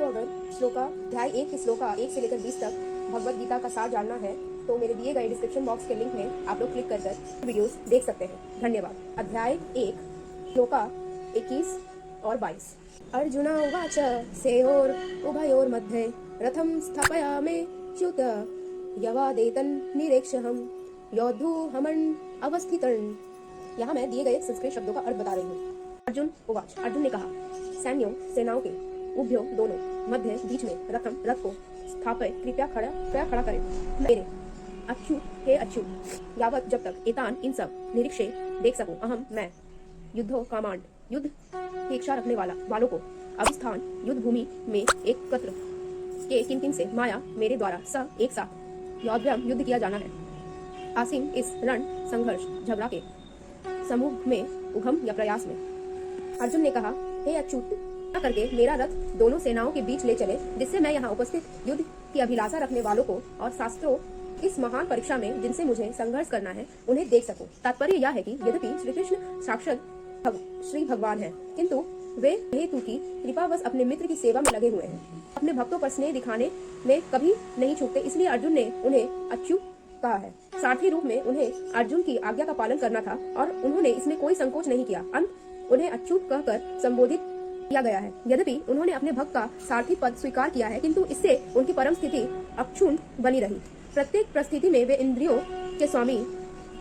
आपको अगर अध्याय 1 के श्लोका 1 से लेकर 20 तक भगवत गीता का सार जानना है तो मेरे दिए गए डिस्क्रिप्शन बॉक्स के लिंक में आप लोग क्लिक कर वीडियोस देख सकते हैं। धन्यवाद। अध्याय 1 श्लोका 21 और 22। अर्जुन उवाच सेयोर उभयोर मध्ये रथम स्थापयामे च्युत यवादेतन निरीक्षहम योद्धुहमन अवस्थितन। यहाँ मैं दिए गए संस्कृत शब्दों का अर्थ बता रही हूँ। अर्जुन उवाच, अर्जुन ने कहा, सैन्यों सेनाओं के उभयों दोनों मध्य बीच में रथ को स्थापय कृपया खड़ा करें मेरे अच्युत हे अच्युत यावत जब तक एतान इन सब निरीक्षे देख सकूं अहम मैं युद्धो कामांड युद्ध की इच्छा रखने वालों को अभिस्थान युद्ध भूमि में एकत्र के किन से माया मेरे द्वारा एक साथ योद्धव्यम युद्ध किया जाना है। आसीम इस रण संघर्ष झगड़ा के समूह में उघम या प्रयास में। अर्जुन ने कहा, हे अच्युत करके मेरा रथ दोनों सेनाओं के बीच ले चले जिससे मैं यहाँ उपस्थित युद्ध की अभिलाषा रखने वालों को और शास्त्रों इस महान परीक्षा में जिनसे मुझे संघर्ष करना है उन्हें देख सकूं। तात्पर्य यह है कि यद्यपि श्री कृष्ण साक्षात श्री भगवान है किंतु वे हेतु की कृपावश अपने मित्र की सेवा में लगे हुए हैं। अपने भक्तों पर स्नेह दिखाने में कभी नहीं चूकते, इसलिए अर्जुन ने उन्हें अच्युत कहा है। सारथी रूप में उन्हें अर्जुन की आज्ञा का पालन करना था और उन्होंने इसमें कोई संकोच नहीं किया। अंत उन्हें अच्युत कहकर संबोधित किया गया है। यद्यपि उन्होंने अपने भक्त का सारथी पद स्वीकार किया है किंतु इससे उनकी परम स्थिति अक्षुण्ण बनी रही। प्रत्येक परिस्थिति में वे इंद्रियों के स्वामी,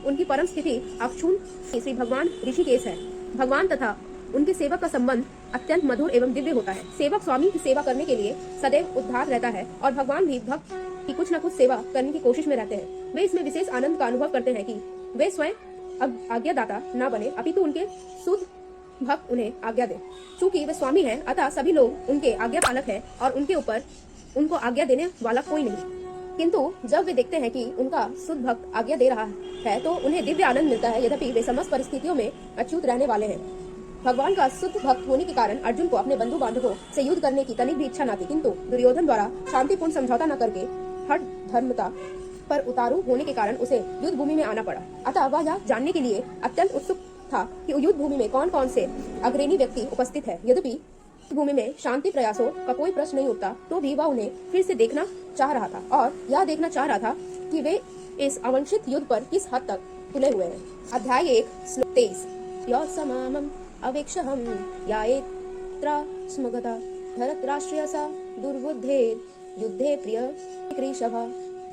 उनकी परम स्थिति अक्षुण्ण श्री भगवान ऋषिकेश है। भगवान तथा उनके सेवक का संबंध अत्यंत मधुर एवं दिव्य होता है। सेवक स्वामी की सेवा करने के लिए सदैव उद्धार रहता है और भगवान भी भक्त की कुछ न कुछ सेवा करने की कोशिश में रहते हैं। वे इसमें विशेष आनंद का अनुभव करते हैं कि वे स्वयं आज्ञादाता न बने अपितु उनके शुद्ध भक्त उन्हें आज्ञा दे। चूंकि वे स्वामी हैं अतः सभी लोग उनके आज्ञा पालक हैं और उनके ऊपर उनको आज्ञा देने वाला कोई नहीं। किंतु जब वे देखते हैं कि उनका शुद्ध भक्त आज्ञा दे रहा है तो उन्हें दिव्य आनंद मिलता है। यद्यपि वे समस्त परिस्थितियों में अच्युत रहने वाले हैं। भगवान का शुद्ध भक्त होने के कारण अर्जुन को अपने बंधु बांधवों से युद्ध करने की तनिक भी इच्छा न थी, किंतु दुर्योधन द्वारा शांतिपूर्ण समझौता न करके हठ धर्मता पर उतारू होने के कारण उसे युद्ध भूमि में आना पड़ा। अतः वह यह जानने के लिए अत्यंत उत्सुक था कि युद्ध भूमि में कौन कौन से अग्रणी व्यक्ति उपस्थित है। यद्यपि भूमि में शांति प्रयासों का कोई प्रश्न नहीं उठता तो भी वह उन्हें फिर से देखना चाह रहा था और यह देखना चाह रहा था कि वे इस अवंशित युद्ध पर किस हद तक तुले हुए हैं। अध्याय 1 श्लोक 23। यो समामं अवेक्षहं यायेत्रा स्मगता धरतराष्ट्रियसा दुर्बुद्धे युद्धे प्रिय कृषभ।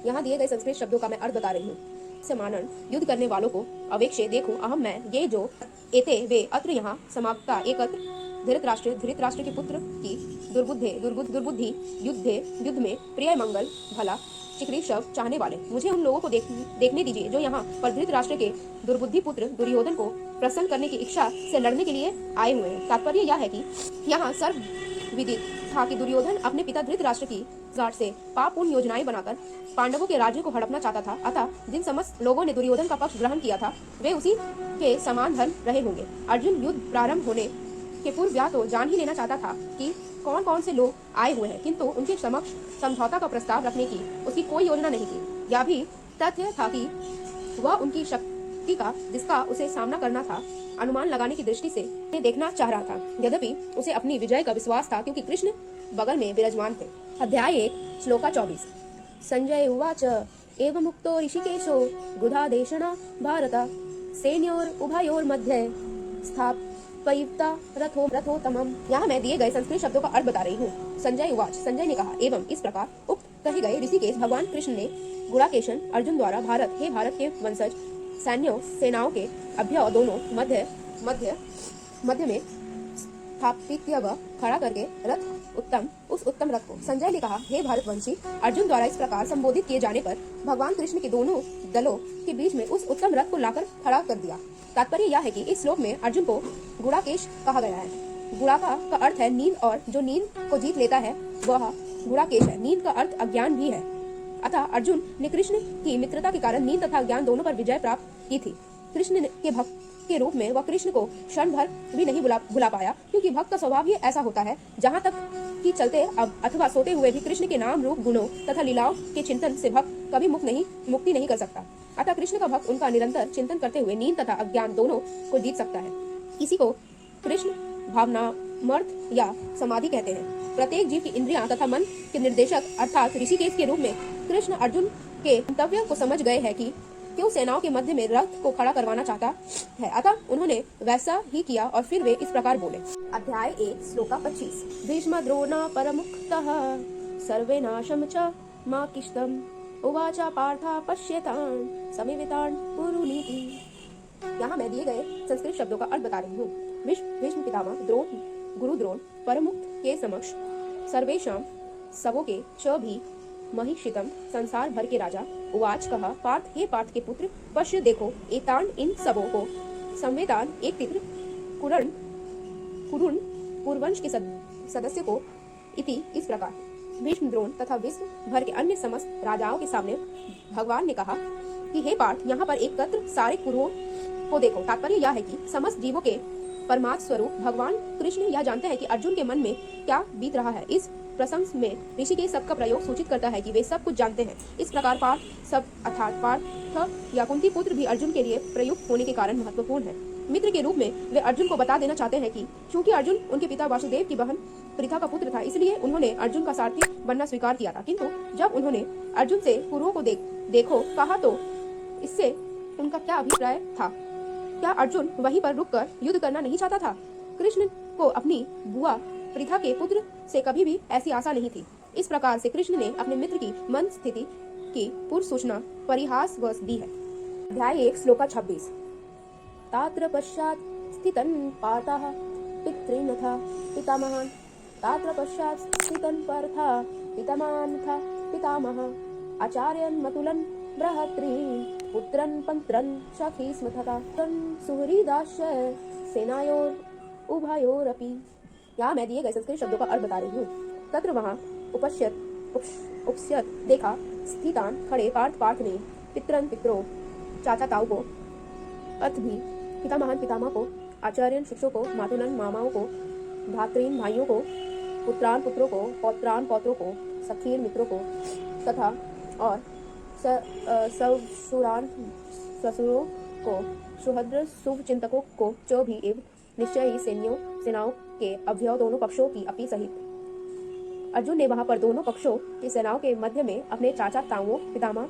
यहाँ दिए गए संस्कृत शब्दों का मैं अर्थ बता रही हूँ। समानन युद्ध करने वालों को अवेक्षे देखो अहम मैं ये जो एते वे अत्र यहाँ समाप्ता एकत्र धृतराष्ट्र के पुत्र की दुर्बुद्धि युद्ध में प्रिय मंगल भला चिकीर्षव चाहने वाले। मुझे उन लोगों को देखने दीजिए जो यहाँ पर धृतराष्ट्र के दुर्बुद्धि पुत्र दुर्योधन को प्रसन्न करने की इच्छा से लड़ने के लिए आए हुए हैं। तात्पर्य यह है कि यहाँ सर्व विदित था कि दुर्योधन अपने पिता धृतराष्ट्र की जाट से पापपूर्ण योजनाएं बनाकर पांडवों के राज्य को हड़पना चाहता था। अतः जिन समस्त लोगों ने दुर्योधन का पक्ष ग्रहण किया था वे उसी के समान धर्म रहे होंगे। अर्जुन युद्ध प्रारंभ होने के पूर्व या तो जान ही लेना चाहता था कि कौन कौन से लोग आए हुए हैं, किंतु उनके समक्ष समझौता का प्रस्ताव रखने की उसकी कोई योजना नहीं थी। यह भी तथ्य था कि वह उनकी शक्ति का जिसका उसे सामना करना था अनुमान लगाने की दृष्टि से देखना चाह रहा था। यद्यपि उसे अपनी विजय का विश्वास था क्योंकि कृष्ण बगल में विराजमान थे। अध्याय 1 श्लोका 24। संजय उवाच एवं मुक्तो ऋषिकेशो गुधादेशना भारत सेन्योर उभयोर मध्ये स्थापयिता रथोत्तमम्। यहाँ मैं दिए गए संस्कृत शब्दों का अर्थ बता रही हूँ। संजय उवाच, संजय ने कहा, एवं इस प्रकार उक्त कहे गए ऋषिकेश भगवान कृष्ण ने गुणाकेशन अर्जुन द्वारा भारत के वंशज सैन्यों सेनाओं के अभ्य दोनों मध्य में स्थापित व खड़ा करके उस उत्तम रथ को। संजय ने कहा, हे भारतवंशी, अर्जुन द्वारा इस प्रकार संबोधित किए जाने पर भगवान कृष्ण के दोनों दलों के बीच में उस उत्तम रथ को लाकर खड़ा कर दिया। तात्पर्य यह है कि इस श्लोक में अर्जुन को गुणाकेश कहा गया है। गुणाका का अर्थ है नींद और जो नींद को जीत लेता है वह गुणाकेश है। नींद का अर्थ अज्ञान भी है। अतः अर्जुन ने कृष्ण की मित्रता के कारण नींद तथा ज्ञान दोनों पर विजय प्राप्त की थी। कृष्ण के भक्त के रूप में वह कृष्ण को क्षण भर भी नहीं भुला पाया क्योंकि भक्त का स्वभाव ही ऐसा होता है। जहाँ तक कि चलते अथवा सोते हुए भी कृष्ण के नाम रूप गुणों तथा लीलाओं के चिंतन से भक्त कभी मुक्ति नहीं कर सकता। अतः कृष्ण का भक्त उनका निरंतर चिंतन करते हुए नींद तथा अज्ञान दोनों को जीत सकता है। इसी को कृष्ण भावनामर्थ या समाधि कहते हैं। प्रत्येक जीव की इंद्रियां तथा मन के निर्देशक अर्थात ऋषिकेश के रूप में कृष्ण अर्जुन के मंतव्य को समझ गए हैं कि क्यों सेनाओं के मध्य में रथ को खड़ा करवाना चाहता है। अतः उन्होंने वैसा ही किया और फिर वे इस प्रकार बोले। अध्याय 1 श्लोका 25। भीष्म द्रोणा परमुक्तः सर्वेनाशम च माकिष्टम उवाचा पार्था पश्येतान समिवितान पुरुनीति। यहाँ मैं दिए गए संस्कृत शब्दों का अर्थ बता रही हूँ। भीष्म पितामह द्रोण गुरु द्रोण परमुक्त के समक्ष सर्वेशम सबों के च भी महिषितम संसार भर के राजा उवाच कहा पार्थ हे पार्थ के पुत्र पश्य देखो एतान इन सबों को संवेदान एक तित्र कुरुण पूर्वंश के सदस्य को इति इस प्रकार भीष्म द्रोण तथा विश्व भर के अन्य समस्त राजाओं के सामने भगवान ने कहा कि हे पार्थ यहाँ पर एकत्र सारे कुरुओं को देखो। तात्पर्य यह है कि समस्त जीवों के परमात्म स्वरूप भगवान कृष्ण यह जानते हैं कि अर्जुन के मन में क्या बीत रहा है। इस प्रसंग में ऋषि के सब का प्रयोग सूचित करता है कि वे सब कुछ जानते हैं। इस प्रकार पार्थ सब अर्थात पार्थ या कुंती पुत्र भी अर्जुन के लिए प्रयुक्त होने के कारण महत्वपूर्ण है। मित्र के रूप में वे अर्जुन को बता देना चाहते हैं कि चूंकि अर्जुन उनके पिता वासुदेव की बहन प्रीता का पुत्र था, इसलिए उन्होंने अर्जुन का सारथी बनना स्वीकार किया था। किंतु जब उन्होंने अर्जुन से कुरुओं को देखो कहा तो इससे उनका क्या अभिप्राय था? क्या अर्जुन वहीं पर रुककर युद्ध करना नहीं चाहता था? कृष्ण को अपनी बुआ प्रीता के पुत्र से कभी भी ऐसी आशा नहीं थी। इस प्रकार से कृष्ण ने अपने मित्र की मन स्थिति की पूर्व सूचना परिहासवश दी है। अध्याय 1 श्लोका 26। तात्र पश्चात स्थितन पार्थः पितॄनथ पितामहान् तात्र पश्चात स्थितन पार्थः पितामहान् पितामहः आचार्यन् मतुलं बृहत्रीन् पुत्रन् पन्त्रन् सखी स्मृतता तन् सुहृदाश्च सेनायोर उभयोरपि। यहाँ मैं दिए गए संस्कृत शब्दों का अर्थ बता रही हूँ। तत्र वहाँ उपस्यत देखा स्थितान खड़े पार्थ ने पितरन पितरों चाचा ताऊ को अर्थ भी पितामहन पितामह को आचार्यन शिक्षकों को मातुलन मामाओं को भ्रातृन भाइयों को पुत्रान पुत्रों को पौत्रान पौत्रों को सखीर मित्रों को तथा और ससुरान ससुरों को सुहृद शुभ चिंतकों को जो भी एवं निश्चय ही सेनाओं के अभ्यव दोनों पक्षों की अपनी सहित। अर्जुन ने वहां पर दोनों पक्षों की सेनाओं के मध्य में अपने चाचा ताऊओं पितामह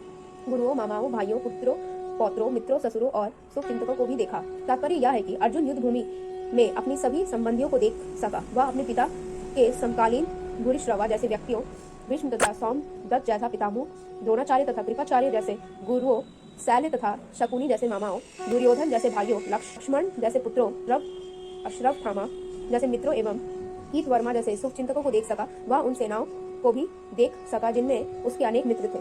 गुरुओं मामाओं भाइयों पुत्रों पौत्रों मित्रों ससुरों और शुभ चिंतकों को भी देखा। तात्पर्य यह है कि अर्जुन युद्ध भूमि में अपनी सभी संबंधियों को देख सका। वह अपने पिता के समकालीन भूरिश्रवा जैसे व्यक्तियों भीष्म तथा सौमदत्त जैसा पितामह द्रोणाचार्य तथा कृपाचार्य जैसे गुरुओं शैल्य तथा शकुनी जैसे मामाओं दुर्योधन जैसे भाइयों लक्ष्मण जैसे पुत्रों अश्वत्थामा जैसे मित्रों एवं हीत वर्मा जैसे शुभ चिंतकों को देख सका। वह उन सेनाओं को भी देख सका जिनमें उसके अनेक मित्र थे।